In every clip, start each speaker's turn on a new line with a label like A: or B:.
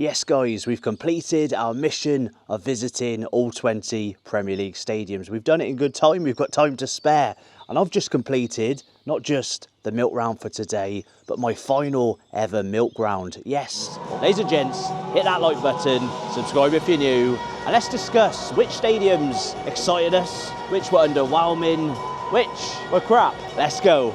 A: Yes guys, we've completed our mission of visiting all 20 Premier League stadiums. We've done it in good time, we've got time to spare. And I've just completed not just the milk round for today, but my final ever milk round. Yes, ladies and gents, hit that like button, subscribe if you're new, and let's discuss which stadiums excited us, which were underwhelming, which were crap. Let's go.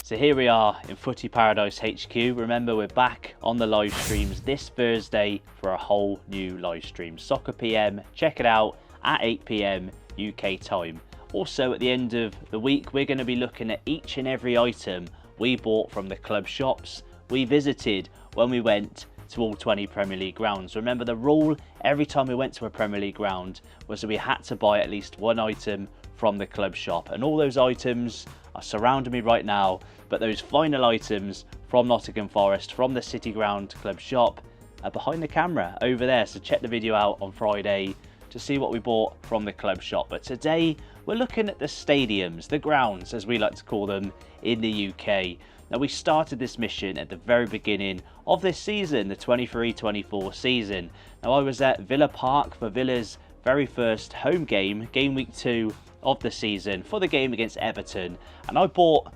A: So here we are in Footy Paradise HQ. Remember, we're back on the live streams this Thursday for a whole new live stream. Soccer PM, check it out at 8 PM UK time. Also, at the end of the week, we're going to be looking at each and every item we bought from the club shops we visited when we went to all 20 Premier League grounds. Remember, the rule every time we went to a Premier League ground was that we had to buy at least one item from the club shop, and all those items are surrounding me right now, but those final items from Nottingham Forest, from the City Ground club shop, are behind the camera over there. So check the video out on Friday to see what we bought from the club shop. But today we're looking at the stadiums, the grounds as we like to call them in the UK. Now, we started this mission at the very beginning of this season, the 23-24 season. Now, I was at Villa Park for Villa's very first home game, game week 2 of the season, for the game against Everton, and I bought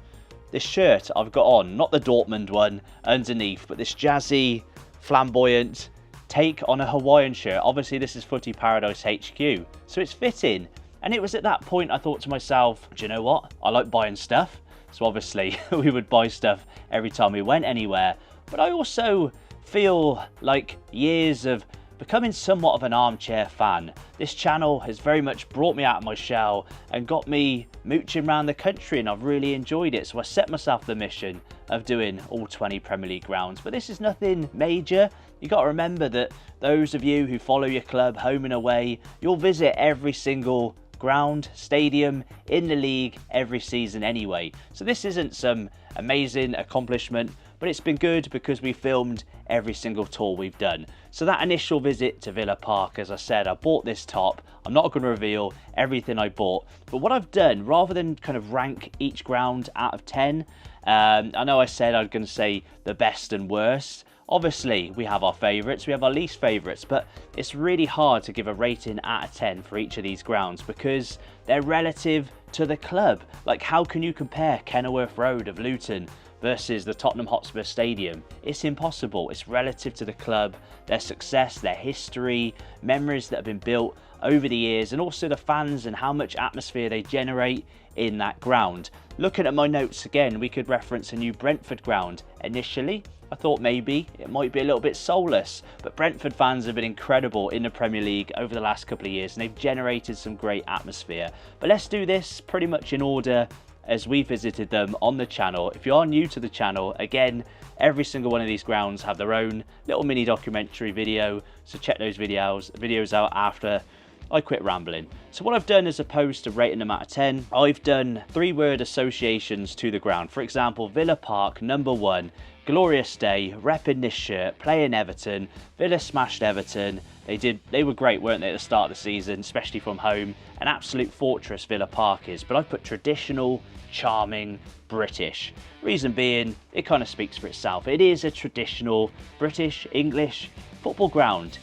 A: this shirt I've got on, not the Dortmund one underneath, but this jazzy, flamboyant take on a Hawaiian shirt. Obviously this is Footy Paradise HQ, so it's fitting. And it was at that point I thought to myself, do you know what, I like buying stuff, so obviously we would buy stuff every time we went anywhere. But I also feel like years of becoming somewhat of an armchair fan, this channel has very much brought me out of my shell and got me mooching around the country, and I've really enjoyed it. So I set myself the mission of doing all 20 Premier League grounds, but this is nothing major. You got to remember that those of you who follow your club home and away, you'll visit every single ground, stadium in the league every season anyway. So this isn't some amazing accomplishment, but it's been good because we filmed every single tour we've done. So that initial visit to Villa Park, as I said, I bought this top. I'm not going to reveal everything I bought, but what I've done, rather than kind of rank each ground out of 10, I know I said I was going to say the best and worst. Obviously, we have our favourites, we have our least favourites, but it's really hard to give a rating out of 10 for each of these grounds because they're relative to the club. Like, how can you compare Kenilworth Road of Luton versus the Tottenham Hotspur Stadium? It's impossible. It's relative to the club, their success, their history, memories that have been built over the years, and also the fans and how much atmosphere they generate in that ground. Looking at my notes again, we could reference a new Brentford ground. Initially, I thought maybe it might be a little bit soulless, but Brentford fans have been incredible in the Premier League over the last couple of years, and they've generated some great atmosphere. But let's do this pretty much in order as we visited them on the channel. If you are new to the channel, again, every single one of these grounds have their own little mini documentary video, so check those videos out after I quit rambling. So what I've done, as opposed to rating them out of 10, I've done 3-word associations to the ground. For example, Villa Park, number 1, glorious day, repping this shirt, playing Everton. Villa smashed Everton. They were great, weren't they, at the start of the season, especially from home. An absolute fortress Villa Park is, but I put traditional, charming, British. Reason being, it kind of speaks for itself. It is a traditional British, English football ground.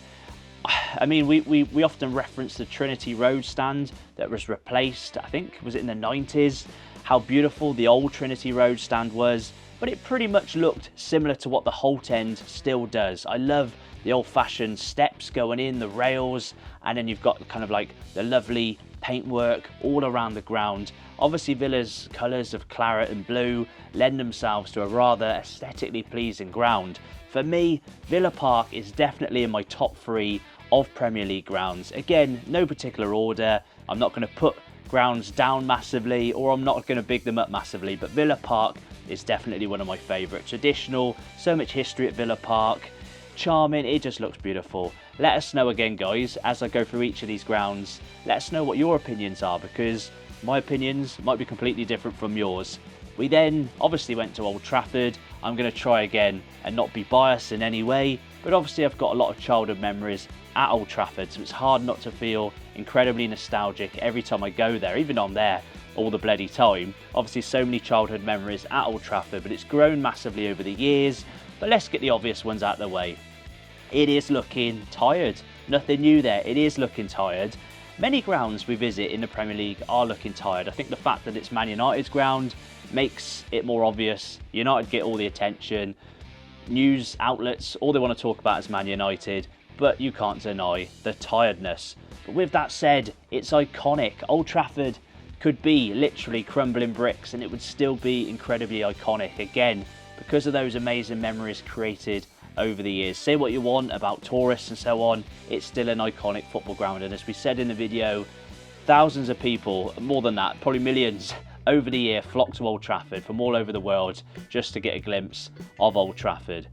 A: I mean, we often reference the Trinity Road stand that was replaced, I think, was it in the 90s? How beautiful the old Trinity Road stand was, but it pretty much looked similar to what the Holt End still does. I love the old-fashioned steps going in, the rails, and then you've got kind of like the lovely paintwork all around the ground. Obviously, Villa's colours of claret and blue lend themselves to a rather aesthetically pleasing ground. For me, Villa Park is definitely in my top 3 of Premier League grounds. Again, no particular order. I'm not going to put grounds down massively, or I'm not going to big them up massively, but Villa Park is definitely one of my favourite. Traditional, so much history at Villa Park, charming, it just looks beautiful. Let us know again, guys, as I go through each of these grounds. Let us know what your opinions are, because my opinions might be completely different from yours. We then obviously went to Old Trafford. I'm going to try again and not be biased in any way, but obviously I've got a lot of childhood memories at Old Trafford, so it's hard not to feel incredibly nostalgic every time I go there, even though I'm there all the bloody time. Obviously so many childhood memories at Old Trafford, but it's grown massively over the years. But let's get the obvious ones out of the way. it is looking tired. Nothing new there, it is looking tired. Many grounds we visit in the Premier League are looking tired. I think the fact that it's Man United's ground makes it more obvious. United get all the attention. News outlets, all they want to talk about is Man United, but you can't deny the tiredness. But with that said, it's iconic. Old Trafford could be literally crumbling bricks and it would still be incredibly iconic, again, because of those amazing memories created over the years. Say what you want about tourists and so on, it's still an iconic football ground. And as we said in the video, thousands of people, more than that, probably millions, over the year flock to Old Trafford from all over the world just to get a glimpse of Old Trafford.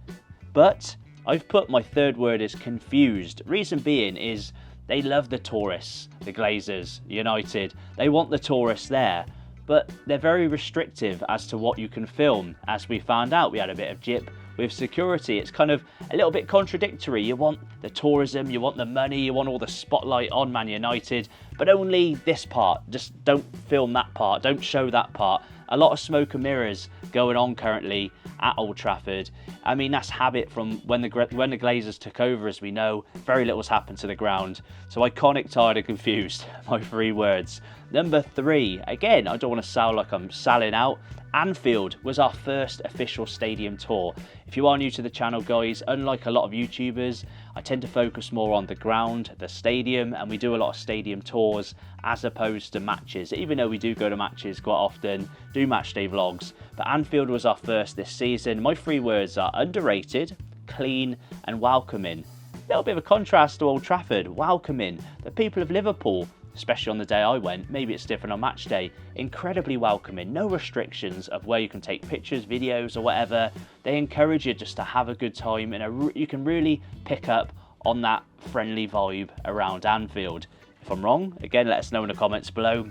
A: But I've put my third word as confused. Reason being is they love the tourists, the Glazers, United. They want the tourists there, but they're very restrictive as to what you can film. As we found out, we had a bit of jip with security. It's kind of a little bit contradictory. You want the tourism, you want the money, you want all the spotlight on Man United, but only this part. Just don't film that part, don't show that part. A lot of smoke and mirrors going on currently at Old Trafford. I mean, that's habit from when the Glazers took over, as we know. Very little's happened to the ground. So iconic, tired and confused, my 3 words. Number 3, again, I don't want to sound like I'm selling out. Anfield was our first official stadium tour. If you are new to the channel, guys, unlike a lot of YouTubers, I tend to focus more on the ground, the stadium, and we do a lot of stadium tours as opposed to matches, even though we do go to matches quite often, do match day vlogs. But Anfield was our first this season. My 3 words are underrated, clean and welcoming. A little bit of a contrast to Old Trafford, welcoming. The people of Liverpool, especially on the day I went, maybe it's different on match day, incredibly welcoming, no restrictions of where you can take pictures, videos or whatever. They encourage you just to have a good time, and you can really pick up on that friendly vibe around Anfield. If I'm wrong, again, let us know in the comments below.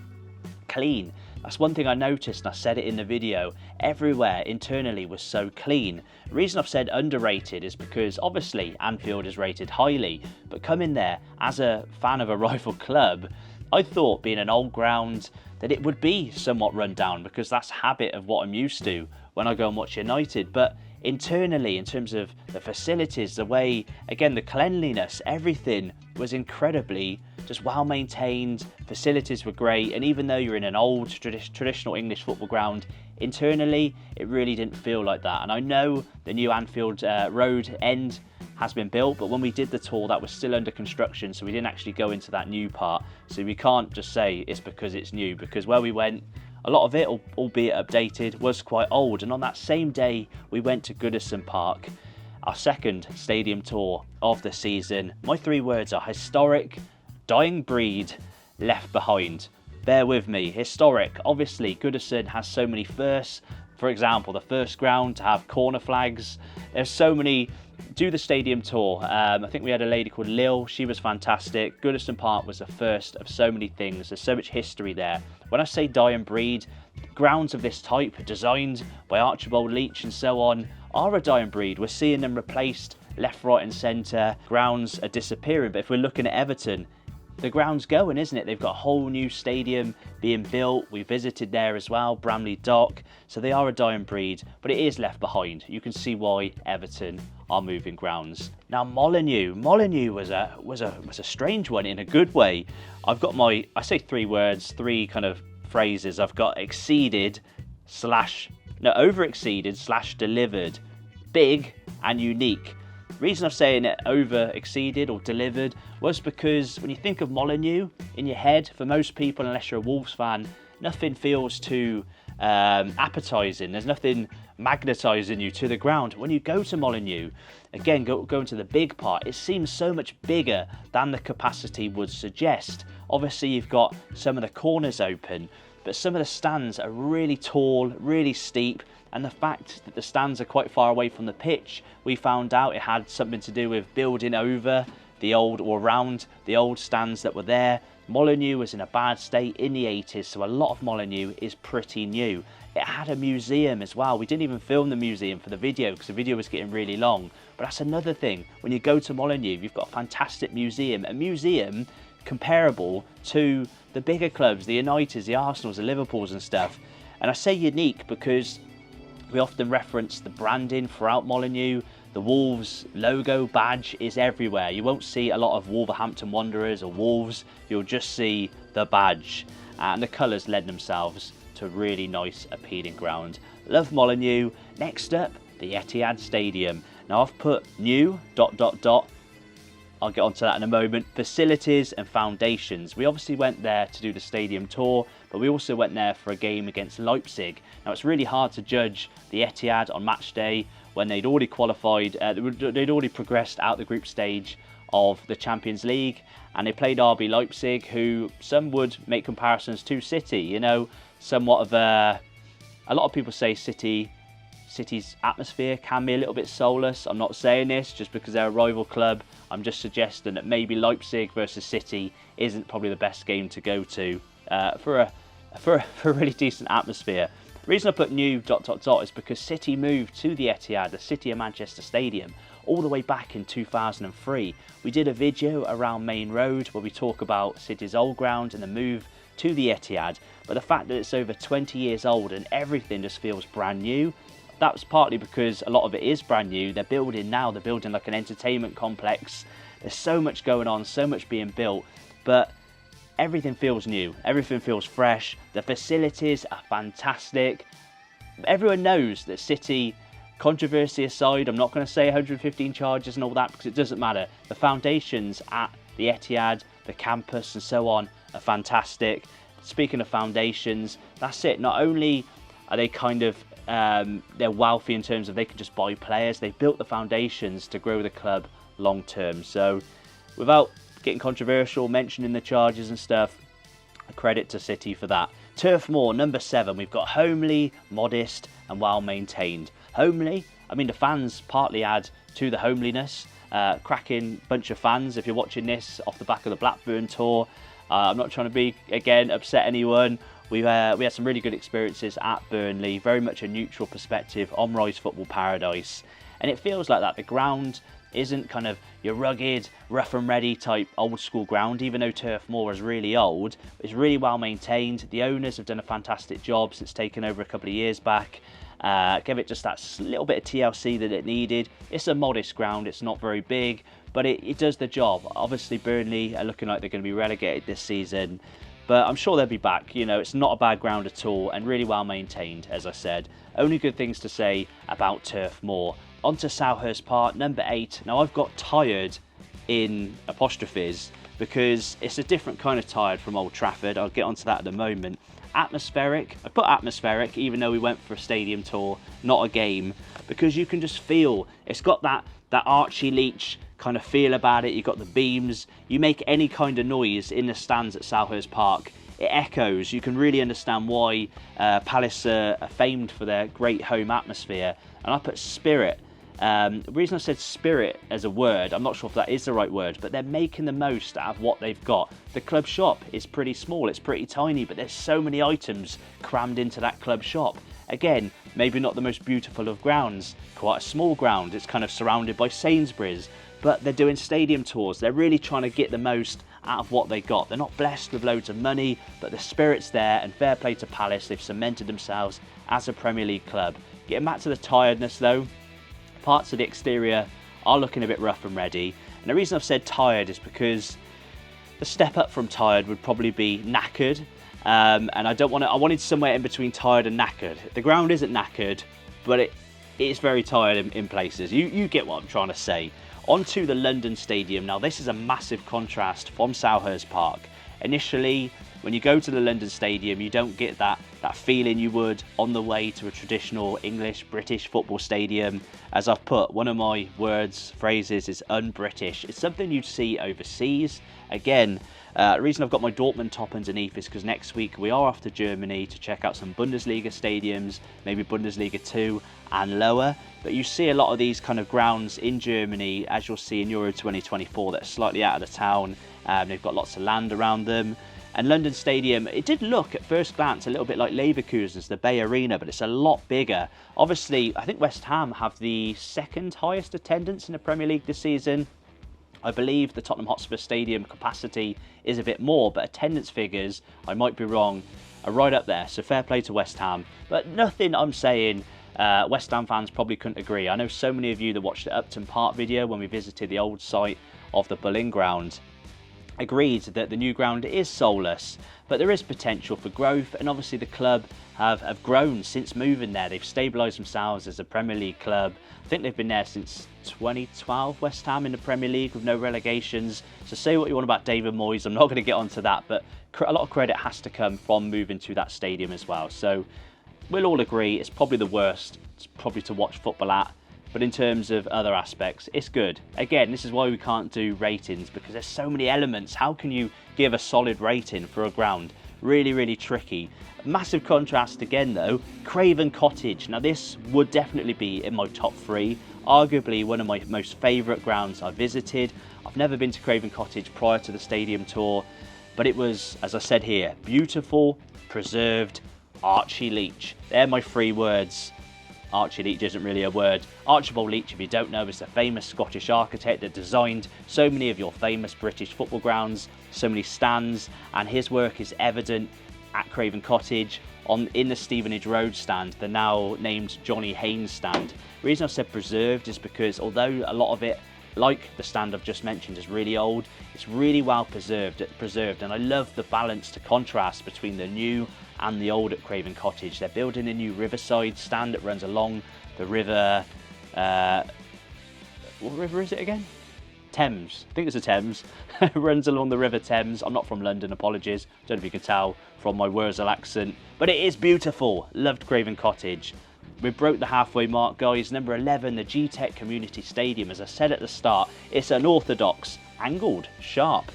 A: Clean. That's one thing I noticed, and I said it in the video. Everywhere internally was so clean. The reason I've said underrated is because obviously Anfield is rated highly, but coming there as a fan of a rival club, I thought, being an old ground, that it would be somewhat run down, because that's habit of what I'm used to when I go and watch United. But internally, in terms of the facilities, the way, again, the cleanliness, everything was incredibly just well maintained. Facilities were great, and even though you're in an old traditional English football ground, internally it really didn't feel like that. And I know the new Anfield Road end has been built, but when we did the tour, that was still under construction, so we didn't actually go into that new part. So we can't just say it's because it's new, because where we went, a lot of it, albeit updated, was quite old. And on that same day, we went to Goodison Park, our second stadium tour of the season. My 3 words are historic, dying breed, left behind. Bear with me. Historic, obviously, Goodison has so many firsts. For example, the first ground to have corner flags. There's so many. Do the stadium tour. I think we had a lady called Lil. She was fantastic. Goodison Park was the first of so many things. There's so much history there. When I say die and breed, grounds of this type, designed by Archibald Leach and so on, are a die and breed. We're seeing them replaced left, right and centre. Grounds are disappearing. But if we're looking at Everton, the ground's going, isn't it? They've got a whole new stadium being built. We visited there as well, Bramall Dock. So they are a dying breed, but it is left behind. You can see why Everton are moving grounds. Now Molineux was a strange one in a good way. I've got I say 3 words, 3 kind of phrases. I've got over-exceeded / delivered, big and unique. The reason I'm saying it over-exceeded or delivered was because when you think of Molineux in your head, for most people, unless you're a Wolves fan, nothing feels too appetising. There's nothing magnetising you to the ground. When you go to Molineux, again, go into the big part, it seems so much bigger than the capacity would suggest. Obviously, you've got some of the corners open, but some of the stands are really tall, really steep, and the fact that the stands are quite far away from the pitch, we found out it had something to do with building over the old, or around the old stands that were there. Molineux was in a bad state in the 80s, so a lot of Molineux is pretty new. It had a museum as well. We didn't even film the museum for the video because the video was getting really long. But that's another thing. When you go to Molineux, you've got a fantastic museum. A museum comparable to the bigger clubs, the Uniteds, the Arsenals, the Liverpools and stuff. And I say unique because We often reference the branding throughout Molineux. The Wolves logo badge is everywhere. You won't see a lot of Wolverhampton Wanderers or Wolves. You'll just see the badge. And the colours lend themselves to a really nice, appealing ground. Love Molineux. Next up, the Etihad Stadium. Now I've put new ... I'll get onto that in a moment. Facilities and foundations. We obviously went there to do the stadium tour, but we also went there for a game against Leipzig. Now it's really hard to judge the Etihad on match day when they'd already qualified, they'd already progressed out the group stage of the Champions League, and they played RB Leipzig, who some would make comparisons to City. You know, somewhat of a lot of people say City's atmosphere can be a little bit soulless. I'm not saying this just because they're a rival club. I'm just suggesting that maybe Leipzig versus City isn't probably the best game to go to for a really decent atmosphere. The reason I put new ... is because City moved to the Etihad, the City of Manchester Stadium, all the way back in 2003. We did a video around Main Road where we talk about City's old ground and the move to the Etihad. But the fact that it's over 20 years old and everything just feels brand new, that's partly because a lot of it is brand new. They're building now, they're building like an entertainment complex. There's so much going on, so much being built, but everything feels new, everything feels fresh. The facilities are fantastic. Everyone knows that City, controversy aside, I'm not going to say 115 charges and all that because it doesn't matter. The foundations at the Etihad, the campus and so on are fantastic. Speaking of foundations, that's it. Not only are they kind of they're wealthy in terms of they can just buy players, they've built the foundations to grow the club long term. So without getting controversial, mentioning the charges and stuff, a credit to City for that. Turf Moor, number 7, we've got homely, modest and well maintained. Homely, I mean the fans partly add to the homeliness. Cracking bunch of fans if you're watching this off the back of the Blackburn tour. I'm not trying to be, again, upset anyone. We had some really good experiences at Burnley, very much a neutral perspective on Rise Football Paradise. And it feels like that. The ground isn't kind of your rugged, rough and ready type old school ground, even though Turf Moor is really old. It's really well maintained. The owners have done a fantastic job since taking over a couple of years back. Give it just that little bit of TLC that it needed. It's a modest ground, it's not very big, but it does the job. Obviously Burnley are looking like they're going to be relegated this season, but I'm sure they'll be back. You know, it's not a bad ground at all and really well maintained, as I said. Only good things to say about Turf Moor. On to Selhurst Park, number 8. Now I've got tired in apostrophes because it's a different kind of tired from Old Trafford. I'll get onto that in a moment. Atmospheric, I put atmospheric even though we went for a stadium tour, not a game, because you can just feel, it's got that Archie Leach kind of feel about it. You've got the beams, you make any kind of noise in the stands at Selhurst Park, it echoes. You can really understand why Palace are famed for their great home atmosphere. And I put spirit. The reason I said spirit as a word, I'm not sure if that is the right word, but they're making the most out of what they've got. The club shop is pretty small, it's pretty tiny, but there's so many items crammed into that club shop. Again, maybe not the most beautiful of grounds, quite a small ground, it's kind of surrounded by Sainsbury's, but they're doing stadium tours. They're really trying to get the most out of what they got. They're not blessed with loads of money, but the spirit's there, and fair play to Palace, they've cemented themselves as a Premier League club. Getting back to the tiredness though, parts of the exterior are looking a bit rough and ready. And the reason I've said tired is because the step up from tired would probably be knackered. And I wanted somewhere in between tired and knackered. The ground isn't knackered, but it is very tired in places. You get what I'm trying to say. On to the London Stadium. Now this is a massive contrast from Selhurst Park. Initially, when you go to the London Stadium, you don't get that feeling you would on the way to a traditional English, British football stadium. As I've put, one of my phrases is un-British. It's something you'd see overseas. Again, the reason I've got my Dortmund top underneath is because next week we are off to Germany to check out some Bundesliga stadiums, maybe Bundesliga 2 and lower. But you see a lot of these kind of grounds in Germany, as you'll see in Euro 2024, that are slightly out of the town. They've got lots of land around them. And London Stadium, it did look at first glance a little bit like Leverkusen's, the Bay Arena, but it's a lot bigger. Obviously, I think West Ham have the second highest attendance in the Premier League this season. I believe the Tottenham Hotspur Stadium capacity is a bit more, but attendance figures, I might be wrong, are right up there. So fair play to West Ham. But nothing I'm saying West Ham fans probably couldn't agree. I know so many of you that watched the Upton Park video when we visited the old site of the Bowling Ground agreed that the new ground is soulless, but there is potential for growth, and obviously the club have grown since moving there. They've stabilised themselves as a Premier League club. I think they've been there since 2012, West Ham, in the Premier League with no relegations. So say what you want about David Moyes, I'm not going to get onto that, but a lot of credit has to come from moving to that stadium as well. So we'll all agree it's probably the worst, it's probably to watch football at. But in terms of other aspects, it's good. Again, this is why we can't do ratings, because there's so many elements. How can you give a solid rating for a ground? Really, really tricky. Massive contrast again though, Craven Cottage. Now this would definitely be in my top 3, arguably one of my most favourite grounds I visited. I've never been to Craven Cottage prior to the stadium tour, but it was, as I said here, beautiful, preserved, Archie Leach. They're my 3 words. Archie Leach isn't really a word. Archibald Leach, if you don't know, is a famous Scottish architect that designed so many of your famous British football grounds, so many stands, and his work is evident at Craven Cottage in the Stevenage Road stand, the now named Johnny Haynes stand. The reason I said preserved is because although a lot of it, like the stand I've just mentioned, is really old, it's really well preserved, and I love the balance to contrast between the new and the old at Craven Cottage. They're building a new riverside stand that runs along the river, what river is it again? Thames, I think it's the Thames. It runs along the River Thames. I'm not from London, apologies. Don't know if you can tell from my Wurzel accent, but it is beautiful. Loved Craven Cottage. We broke the halfway mark, guys. Number 11, the Gtech Community Stadium. As I said at the start, it's unorthodox, angled, sharp,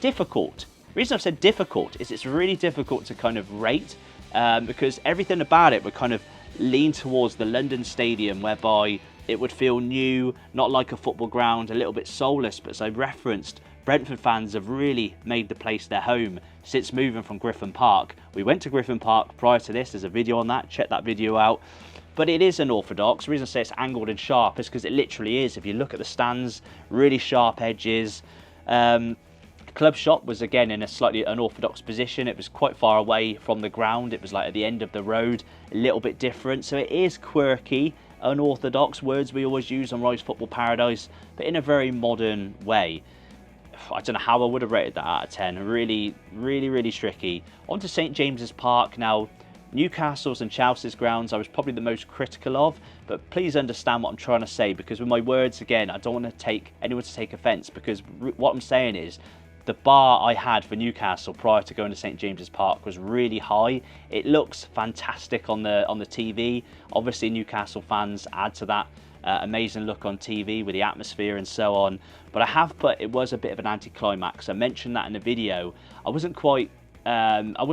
A: difficult. The reason I've said difficult is it's really difficult to kind of rate because everything about it would kind of lean towards the London Stadium, whereby it would feel new, not like a football ground, a little bit soulless. But as I referenced, Brentford fans have really made the place their home since moving from Griffin Park. We went to Griffin Park prior to this. There's a video on that. Check that video out. But it is unorthodox. The reason I say it's angled and sharp is because it literally is. If you look at the stands, really sharp edges. Club shop was again in a slightly unorthodox position. It was quite far away from the ground. It was like at the end of the road, a little bit different. So it is quirky, unorthodox, words we always use on Rise Football Paradise, but in a very modern way. I don't know how I would have rated that out of 10. Really, really, really tricky. On to St James's Park. Now, Newcastle's and Chelsea's grounds I was probably the most critical of, but please understand what I'm trying to say, because with my words, again, I don't want to take anyone to take offence, because what I'm saying is the bar I had for Newcastle prior to going to St James's Park was really high. It looks fantastic on the TV. Obviously, Newcastle fans add to that amazing look on TV with the atmosphere and so on. But I have put it was a bit of an anticlimax. I mentioned that in the video. I wasn't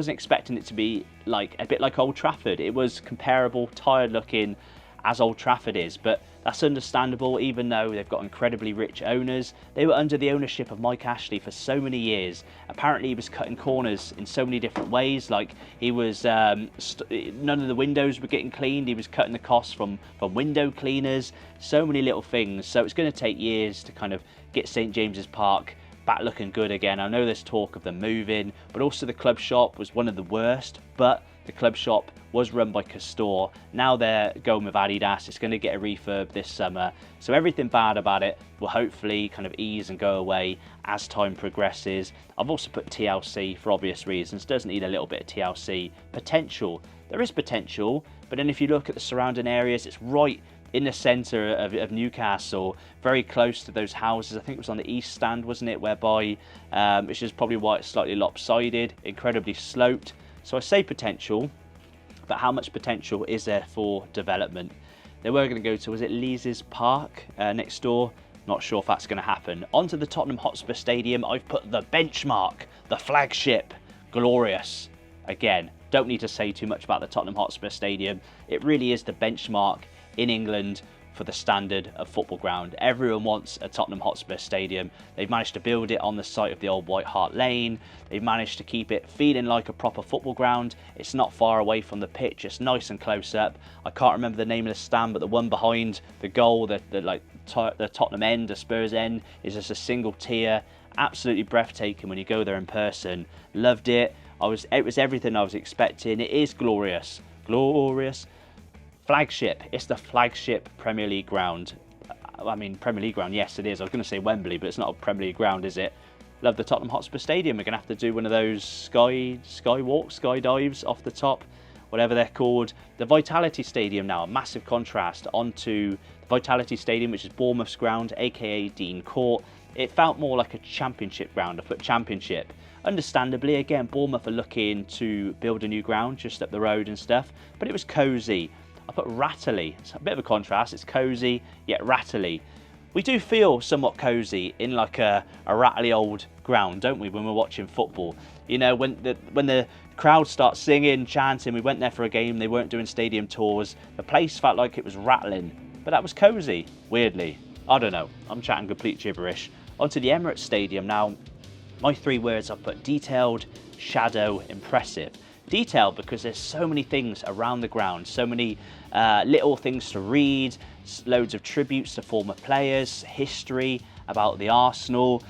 A: expecting it to be like a bit like Old Trafford. It was comparable, tired looking as Old Trafford is, but that's understandable. Even though they've got incredibly rich owners, they were under the ownership of Mike Ashley for so many years. Apparently he was cutting corners in so many different ways, like he was none of the windows were getting cleaned. He was cutting the costs from window cleaners, so many little things. So it's going to take years to kind of get St James's Park back looking good again. I know there's talk of them moving, but also the club shop was one of the worst, but the club shop was run by Castor. Now they're going with Adidas. It's going to get a refurb this summer. So everything bad about it will hopefully kind of ease and go away as time progresses. I've also put TLC for obvious reasons. Doesn't need a little bit of TLC. Potential. There is potential, but then if you look at the surrounding areas, it's right in the centre of Newcastle, very close to those houses. I think it was on the east stand, wasn't it, whereby, which is probably why it's slightly lopsided, incredibly sloped. So I say potential, but how much potential is there for development? They were going to go to, was it Lees's Park next door? Not sure if that's going to happen. Onto the Tottenham Hotspur Stadium, I've put the benchmark, the flagship, glorious. Again, don't need to say too much about the Tottenham Hotspur Stadium. It really is the benchmark in England for the standard of football ground. Everyone wants a Tottenham Hotspur Stadium. They've managed to build it on the site of the old White Hart Lane. They've managed to keep it feeling like a proper football ground. It's not far away from the pitch. It's nice and close up. I can't remember the name of the stand, but the one behind the goal, the Tottenham end, the Spurs end, is just a single tier. Absolutely breathtaking when you go there in person. Loved it. It was everything I was expecting. It is glorious. Glorious. Flagship. It's the flagship Premier League ground. I mean, Premier League ground, yes it is. I was going to say Wembley, but it's not a Premier League ground, is it? Love the Tottenham Hotspur Stadium. We're going to have to do one of those sky dives off the top, whatever they're called. The Vitality Stadium now, a massive contrast onto the Vitality Stadium, which is Bournemouth's ground, aka Dean Court. It felt more like a championship ground. I put championship. Understandably, again, Bournemouth are looking to build a new ground just up the road and stuff, but it was cosy. I put rattly. It's a bit of a contrast. It's cosy yet rattly. We do feel somewhat cosy in like a rattly old ground, don't we, when we're watching football? You know, when the crowd starts singing, chanting. We went there for a game. They weren't doing stadium tours. The place felt like it was rattling, but that was cosy. Weirdly, I don't know. I'm chatting complete gibberish. Onto the Emirates Stadium now. My 3 words I put: detailed, shadow, impressive. Detailed because there's so many things around the ground, so many little things to read, loads of tributes to former players, history about the Arsenal,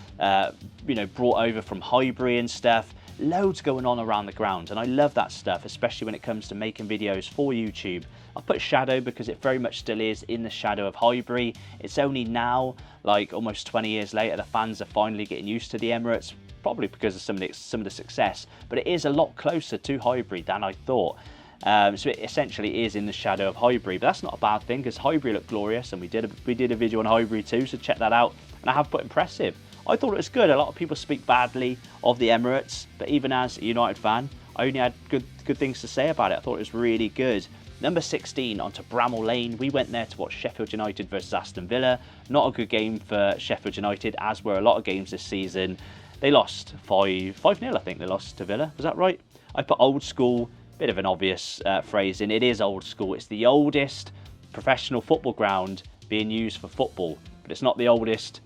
A: you know, brought over from Highbury and stuff. Loads going on around the ground, and I love that stuff, especially when it comes to making videos for YouTube. I put shadow because it very much still is in the shadow of Highbury. It's only now, like almost 20 years later, the fans are finally getting used to the Emirates, probably because of some of the success, but it is a lot closer to Highbury than I thought. So it essentially is in the shadow of Highbury, but that's not a bad thing because Highbury looked glorious, and we did a video on Highbury too, so check that out. And I have put impressive. I thought it was good. A lot of people speak badly of the Emirates, but even as a United fan, I only had good things to say about it. I thought it was really good. Number 16, onto Bramall Lane. We went there to watch Sheffield United versus Aston Villa. Not a good game for Sheffield United, as were a lot of games this season. They lost 5-0, I think they lost to Villa. Was that right? I put old school, bit of an obvious phrasing. It is old school. It's the oldest professional football ground being used for football, but it's not the oldest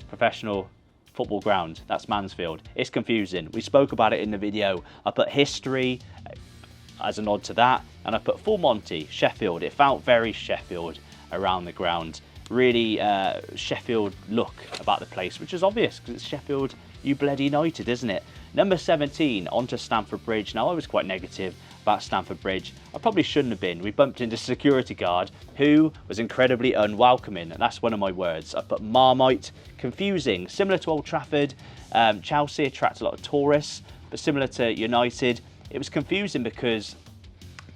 A: professional football ground. That's Mansfield. It's confusing. We spoke about it in the video. I put history as a nod to that, and I put full Monty, Sheffield. It felt very Sheffield around the ground. Really Sheffield look about the place, which is obvious because it's Sheffield you bloody United, isn't it? Number 17, onto Stamford Bridge. Now, I was quite negative about Stamford Bridge. I probably shouldn't have been. We bumped into a security guard who was incredibly unwelcoming, and that's one of my words. I put Marmite, confusing, similar to Old Trafford. Chelsea attracts a lot of tourists, but similar to United, it was confusing because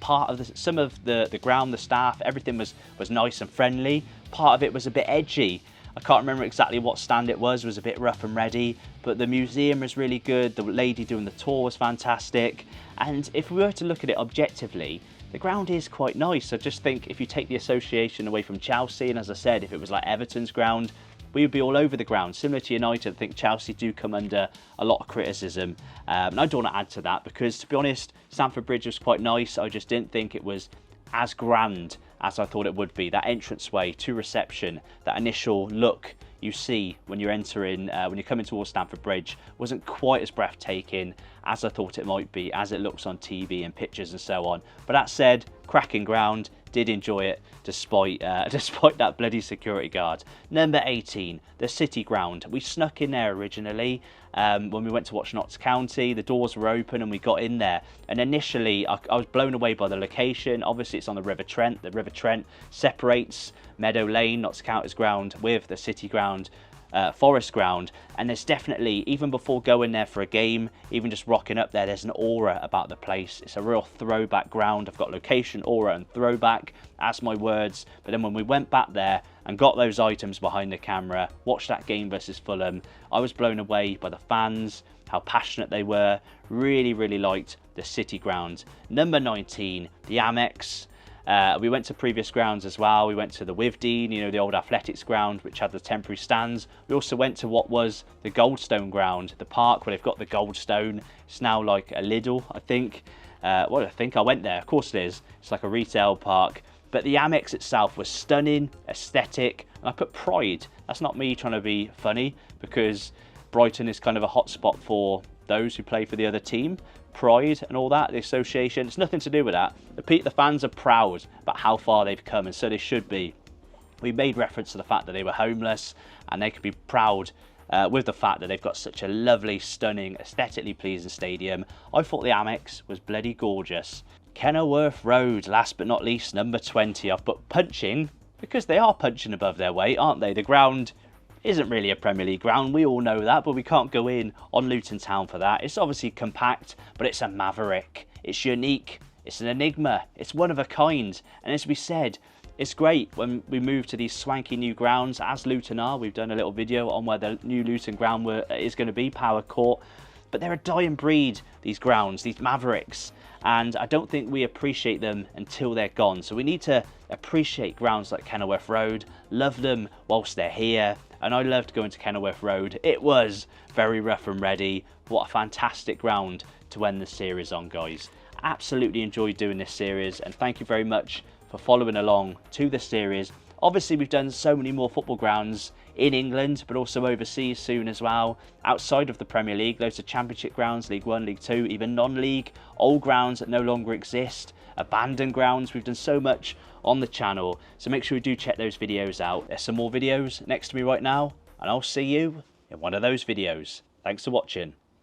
A: part of some of the ground, the staff, everything was nice and friendly. Part of it was a bit edgy. I can't remember exactly what stand it was a bit rough and ready, but the museum was really good. The lady doing the tour was fantastic. And if we were to look at it objectively, the ground is quite nice. I just think if you take the association away from Chelsea, and as I said, if it was like Everton's ground, we would be all over the ground. Similar to United, I think Chelsea do come under a lot of criticism. And I don't want to add to that because, to be honest, Stamford Bridge was quite nice. I just didn't think it was as grand as I thought it would be. That entranceway to reception, that initial look you see when you're entering, when you're coming towards Stamford Bridge, wasn't quite as breathtaking as I thought it might be, as it looks on TV and pictures and so on. But that said, cracking ground, did enjoy it despite that bloody security guard. Number 18, the City Ground. We snuck in there originally when we went to watch Notts County. The doors were open and we got in there. And initially, I was blown away by the location. Obviously, it's on the River Trent. The River Trent separates Meadow Lane, Notts County's ground, with the City Ground, Forest Ground, and there's definitely, even before going there for a game, even just rocking up there, there's an aura about the place. It's a real throwback ground. I've got location, aura and throwback as my words. But then when we went back there and got those items behind the camera, watched that game versus Fulham, I was blown away by the fans, how passionate they were. Really liked the City Ground. Number 19, the AMEX. We went to previous grounds as well. We went to the Wivdean, you know, the old athletics ground, which had the temporary stands. We also went to what was the Goldstone ground, the park where they've got the Goldstone. It's now like a Lidl, I think. I went there, of course it is. It's like a retail park. But the AMEX itself was stunning, aesthetic, and I put pride. That's not me trying to be funny, because Brighton is kind of a hotspot for those who play for the other team. Pride and all that, the association, it's nothing to do with that. The fans are proud about how far they've come, and so they should be. We made reference to the fact that they were homeless, and they could be proud with the fact that they've got such a lovely, stunning, aesthetically pleasing stadium. I thought the AMEX was bloody gorgeous. Kenilworth Road, last but not least, number 20. I've put punching because they are punching above their weight, aren't they? The ground isn't really a Premier League ground, we all know that, but we can't go in on Luton Town for that. It's obviously compact, but it's a maverick. It's unique, it's an enigma, it's one of a kind. And as we said, it's great when we move to these swanky new grounds, as Luton are. We've done a little video on where the new Luton ground is going to be, Power Court. But they're a dying breed, these grounds, these mavericks. And I don't think we appreciate them until they're gone. So we need to appreciate grounds like Kenilworth Road, love them whilst they're here. And I loved going to Kenilworth Road. It was very rough and ready. What a fantastic ground to end the series on, guys. Absolutely enjoyed doing this series, and thank you very much for following along to the series. Obviously, we've done so many more football grounds in England, but also overseas soon as well. Outside of the Premier League, loads of Championship grounds, League One, League Two, even non-league, old grounds that no longer exist, abandoned grounds. We've done so much on the channel, so make sure you do check those videos out. There's some more videos next to me right now, and I'll see you in one of those videos. Thanks for watching.